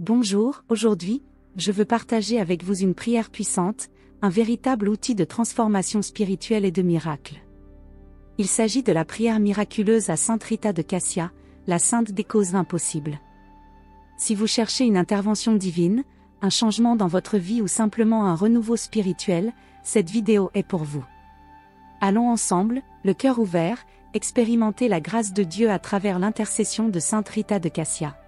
Bonjour, aujourd'hui, je veux partager avec vous une prière puissante, un véritable outil de transformation spirituelle et de miracle. Il s'agit de la prière miraculeuse à Sainte Rita de Cassia, la sainte des causes impossibles. Si vous cherchez une intervention divine, un changement dans votre vie ou simplement un renouveau spirituel, cette vidéo est pour vous. Allons ensemble, le cœur ouvert, expérimenter la grâce de Dieu à travers l'intercession de Sainte Rita de Cassia.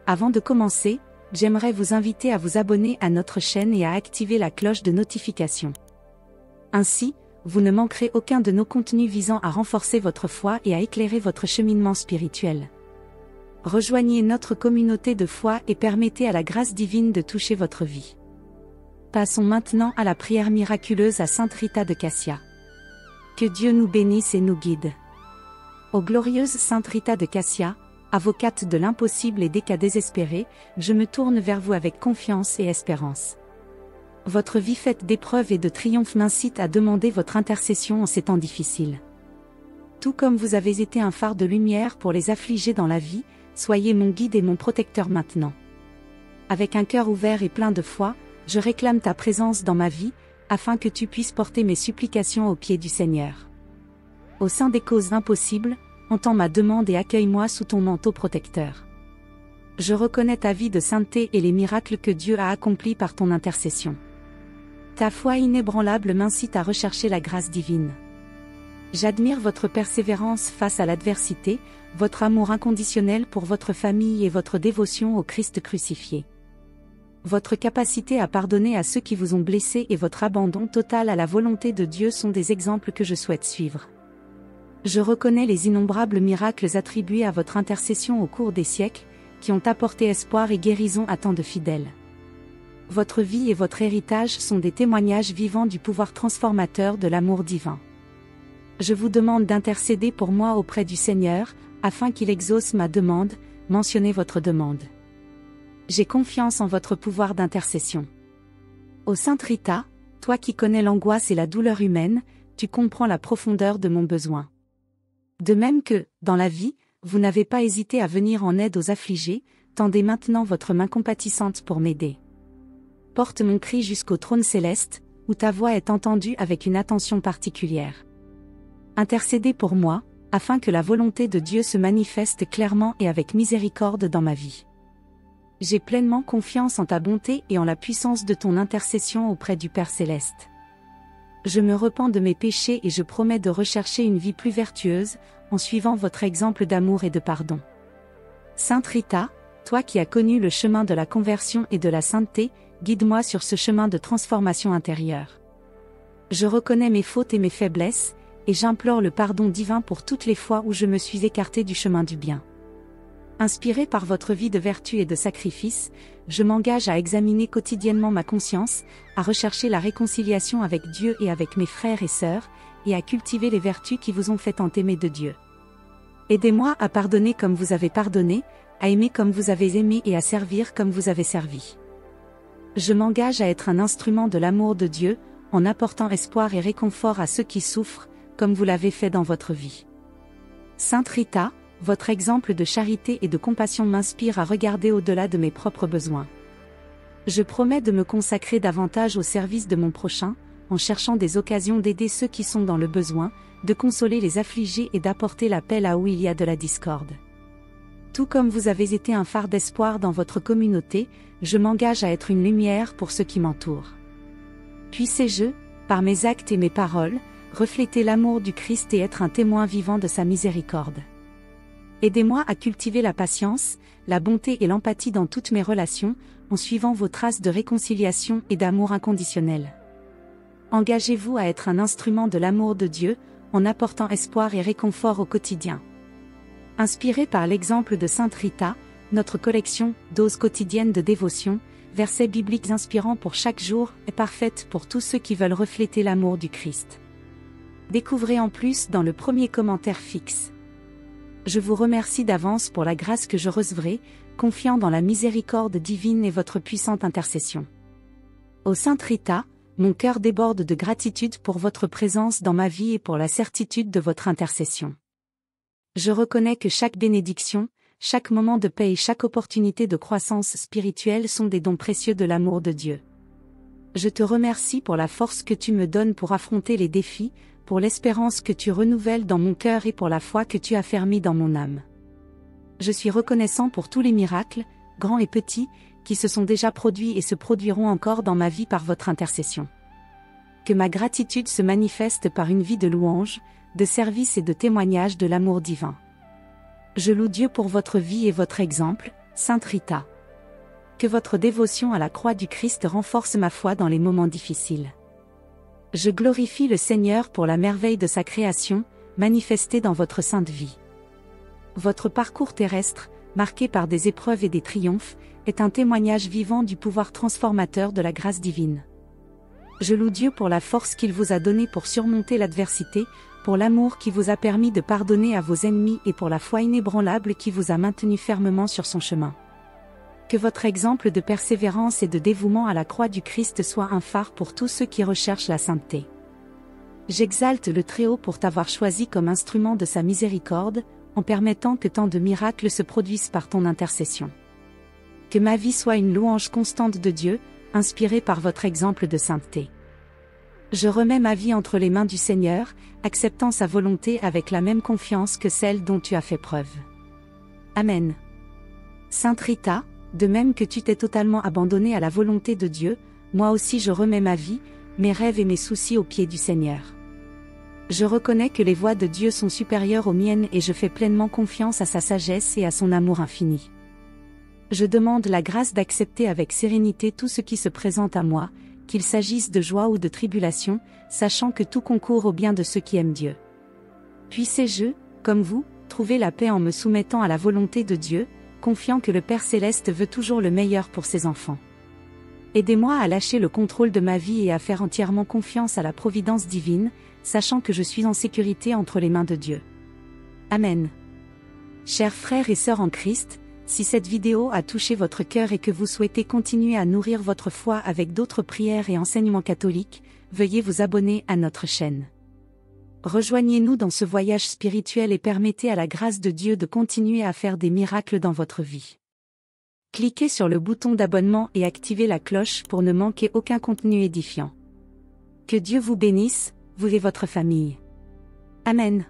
Avant de commencer, j'aimerais vous inviter à vous abonner à notre chaîne et à activer la cloche de notification. Ainsi, vous ne manquerez aucun de nos contenus visant à renforcer votre foi et à éclairer votre cheminement spirituel. Rejoignez notre communauté de foi et permettez à la grâce divine de toucher votre vie. Passons maintenant à la prière miraculeuse à Sainte Rita de Cassia. Que Dieu nous bénisse et nous guide. Ô glorieuse Sainte Rita de Cassia, avocate de l'impossible et des cas désespérés, je me tourne vers vous avec confiance et espérance. Votre vie faite d'épreuves et de triomphes m'incite à demander votre intercession en ces temps difficiles. Tout comme vous avez été un phare de lumière pour les affligés dans la vie, soyez mon guide et mon protecteur maintenant. Avec un cœur ouvert et plein de foi, je réclame ta présence dans ma vie, afin que tu puisses porter mes supplications aux pieds du Seigneur. Au sein des causes impossibles, entends ma demande et accueille-moi sous ton manteau protecteur. Je reconnais ta vie de sainteté et les miracles que Dieu a accomplis par ton intercession. Ta foi inébranlable m'incite à rechercher la grâce divine. J'admire votre persévérance face à l'adversité, votre amour inconditionnel pour votre famille et votre dévotion au Christ crucifié. Votre capacité à pardonner à ceux qui vous ont blessé et votre abandon total à la volonté de Dieu sont des exemples que je souhaite suivre. Je reconnais les innombrables miracles attribués à votre intercession au cours des siècles, qui ont apporté espoir et guérison à tant de fidèles. Votre vie et votre héritage sont des témoignages vivants du pouvoir transformateur de l'amour divin. Je vous demande d'intercéder pour moi auprès du Seigneur, afin qu'il exauce ma demande, mentionnez votre demande. J'ai confiance en votre pouvoir d'intercession. Ô Sainte Rita, toi qui connais l'angoisse et la douleur humaine, tu comprends la profondeur de mon besoin. De même que, dans la vie, vous n'avez pas hésité à venir en aide aux affligés, tendez maintenant votre main compatissante pour m'aider. Porte mon cri jusqu'au trône céleste, où ta voix est entendue avec une attention particulière. Intercédez pour moi, afin que la volonté de Dieu se manifeste clairement et avec miséricorde dans ma vie. J'ai pleinement confiance en ta bonté et en la puissance de ton intercession auprès du Père céleste. Je me repens de mes péchés et je promets de rechercher une vie plus vertueuse, en suivant votre exemple d'amour et de pardon. Sainte Rita, toi qui as connu le chemin de la conversion et de la sainteté, guide-moi sur ce chemin de transformation intérieure. Je reconnais mes fautes et mes faiblesses, et j'implore le pardon divin pour toutes les fois où je me suis écarté du chemin du bien. Inspiré par votre vie de vertu et de sacrifice, je m'engage à examiner quotidiennement ma conscience, à rechercher la réconciliation avec Dieu et avec mes frères et sœurs, et à cultiver les vertus qui vous ont fait tant aimer de Dieu. Aidez-moi à pardonner comme vous avez pardonné, à aimer comme vous avez aimé et à servir comme vous avez servi. Je m'engage à être un instrument de l'amour de Dieu, en apportant espoir et réconfort à ceux qui souffrent, comme vous l'avez fait dans votre vie. Sainte Rita, votre exemple de charité et de compassion m'inspire à regarder au-delà de mes propres besoins. Je promets de me consacrer davantage au service de mon prochain, en cherchant des occasions d'aider ceux qui sont dans le besoin, de consoler les affligés et d'apporter la paix là où il y a de la discorde. Tout comme vous avez été un phare d'espoir dans votre communauté, je m'engage à être une lumière pour ceux qui m'entourent. Puissé-je, par mes actes et mes paroles, refléter l'amour du Christ et être un témoin vivant de sa miséricorde. Aidez-moi à cultiver la patience, la bonté et l'empathie dans toutes mes relations, en suivant vos traces de réconciliation et d'amour inconditionnel. Engagez-vous à être un instrument de l'amour de Dieu, en apportant espoir et réconfort au quotidien. Inspiré par l'exemple de Sainte Rita, notre collection « Doses quotidiennes de dévotion », versets bibliques inspirants pour chaque jour, est parfaite pour tous ceux qui veulent refléter l'amour du Christ. Découvrez en plus dans le premier commentaire fixe. Je vous remercie d'avance pour la grâce que je recevrai, confiant dans la miséricorde divine et votre puissante intercession. Ô Sainte Rita, mon cœur déborde de gratitude pour votre présence dans ma vie et pour la certitude de votre intercession. Je reconnais que chaque bénédiction, chaque moment de paix et chaque opportunité de croissance spirituelle sont des dons précieux de l'amour de Dieu. Je te remercie pour la force que tu me donnes pour affronter les défis, pour l'espérance que tu renouvelles dans mon cœur et pour la foi que tu affermis dans mon âme. Je suis reconnaissant pour tous les miracles, grands et petits, qui se sont déjà produits et se produiront encore dans ma vie par votre intercession. Que ma gratitude se manifeste par une vie de louange, de service et de témoignage de l'amour divin. Je loue Dieu pour votre vie et votre exemple, Sainte Rita. Que votre dévotion à la croix du Christ renforce ma foi dans les moments difficiles. Je glorifie le Seigneur pour la merveille de sa création, manifestée dans votre sainte vie. Votre parcours terrestre, marqué par des épreuves et des triomphes, est un témoignage vivant du pouvoir transformateur de la grâce divine. Je loue Dieu pour la force qu'il vous a donnée pour surmonter l'adversité, pour l'amour qui vous a permis de pardonner à vos ennemis et pour la foi inébranlable qui vous a maintenu fermement sur son chemin. Que votre exemple de persévérance et de dévouement à la croix du Christ soit un phare pour tous ceux qui recherchent la sainteté. J'exalte le Très-Haut pour t'avoir choisi comme instrument de sa miséricorde, en permettant que tant de miracles se produisent par ton intercession. Que ma vie soit une louange constante de Dieu, inspirée par votre exemple de sainteté. Je remets ma vie entre les mains du Seigneur, acceptant sa volonté avec la même confiance que celle dont tu as fait preuve. Amen. Sainte Rita, de même que tu t'es totalement abandonnée à la volonté de Dieu, moi aussi je remets ma vie, mes rêves et mes soucis aux pieds du Seigneur. Je reconnais que les voies de Dieu sont supérieures aux miennes et je fais pleinement confiance à sa sagesse et à son amour infini. Je demande la grâce d'accepter avec sérénité tout ce qui se présente à moi, qu'il s'agisse de joie ou de tribulation, sachant que tout concourt au bien de ceux qui aiment Dieu. Puissé-je, comme vous, trouver la paix en me soumettant à la volonté de Dieu, confiant que le Père Céleste veut toujours le meilleur pour ses enfants. Aidez-moi à lâcher le contrôle de ma vie et à faire entièrement confiance à la providence divine, sachant que je suis en sécurité entre les mains de Dieu. Amen. Chers frères et sœurs en Christ, si cette vidéo a touché votre cœur et que vous souhaitez continuer à nourrir votre foi avec d'autres prières et enseignements catholiques, veuillez vous abonner à notre chaîne. Rejoignez-nous dans ce voyage spirituel et permettez à la grâce de Dieu de continuer à faire des miracles dans votre vie. Cliquez sur le bouton d'abonnement et activez la cloche pour ne manquer aucun contenu édifiant. Que Dieu vous bénisse, vous et votre famille. Amen.